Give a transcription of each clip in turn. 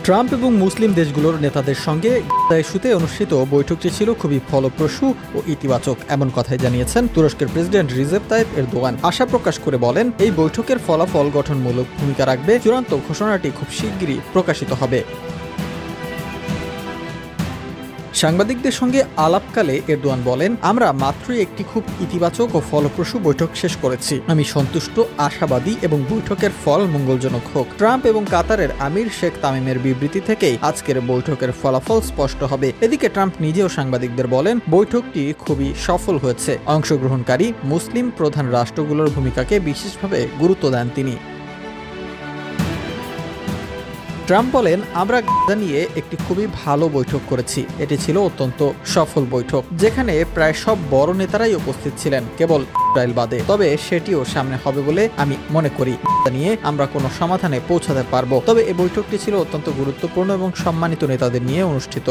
Trump এবং মুসলিম দেশগুলোর নেতাদের সঙ্গে ইস্যুতে অনুষ্ঠিত বৈঠকটি ছিল খুবই ফলপ্রসূ ও ইতিবাচক, এমন কথাই জানিয়েছেন তুরস্কের প্রেসিডেন্ট রিসেপ তাইপ এরদোয়ান। আশা প্রকাশ করে বলেন, এই বৈঠকের ফলাফল গঠনমূলক ভূমিকা রাখবে। চূড়ান্ত ঘোষণাটি খুব শিগগিরই প্রকাশিত হবে। সাংবাদিকদের সঙ্গে আলাপকালে এরদোয়ান বলেন, আমরা মাত্রই একটি খুব ইতিবাচক ও ফলপ্রসূ বৈঠক শেষ করেছি। আমি সন্তুষ্ট, আশাবাদী এবং বৈঠকের ফল মঙ্গলজনক হোক। ট্রাম্প এবং কাতারের আমির শেখ তামিমের বিবৃতি থেকেই আজকের বৈঠকের ফলাফল স্পষ্ট হবে। এদিকে ট্রাম্প নিজেও সাংবাদিকদের বলেন, বৈঠকটি খুবই সফল হয়েছে। অংশগ্রহণকারী মুসলিম প্রধান রাষ্ট্রগুলোর ভূমিকাকে বিশেষভাবে গুরুত্ব দেন তিনি। ট্রাম্প বলেন, আমরা গাজা নিয়ে একটি খুবই ভালো বৈঠক করেছি। এটি ছিল অত্যন্ত সফল বৈঠক, যেখানে প্রায় সব বড় নেতারাই উপস্থিত ছিলেন, কেবল ইসরায়েল বাদে। তবে সেটিও সামনে হবে বলে আমি মনে করি। গাজা নিয়ে আমরা কোনো সমাধানে পৌঁছাতে পারবো। তবে এই বৈঠকটি ছিল অত্যন্ত গুরুত্বপূর্ণ এবং সম্মানিত নেতাদের নিয়ে অনুষ্ঠিত।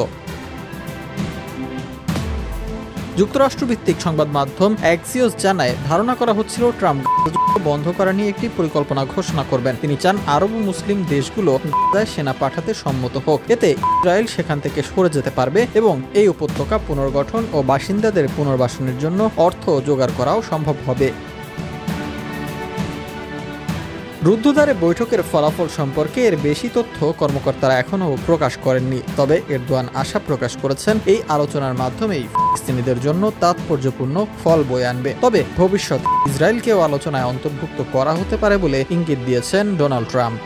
যুক্তরাষ্ট্রভিত্তিক সংবাদ মাধ্যম অ্যাক্সিওস জানায়, ধারণা করা হচ্ছিল ট্রাম্প যুদ্ধ বন্ধ করা নিয়ে একটি পরিকল্পনা ঘোষণা করবেন। তিনি চান আরব ও মুসলিম দেশগুলো গাজায় সেনা পাঠাতে সম্মত হোক। এতে ইসরায়েল সেখান থেকে সরে যেতে পারবে এবং এই উপত্যকা পুনর্গঠন ও বাসিন্দাদের পুনর্বাসনের জন্য অর্থ জোগাড় করাও সম্ভব হবে। রুদ্ধদ্বারে বৈঠকের ফলাফল সম্পর্কে এর বেশি তথ্য কর্মকর্তারা এখনও প্রকাশ করেননি। তবে এরদোয়ান আশা প্রকাশ করেছেন, এই আলোচনার মাধ্যমেই ফিলিস্তিনিদের জন্য তাৎপর্যপূর্ণ ফল বয়ে আনবে। তবে ভবিষ্যতে ইসরায়েলকেও আলোচনায় অন্তর্ভুক্ত করা হতে পারে বলে ইঙ্গিত দিয়েছেন ডোনাল্ড ট্রাম্প।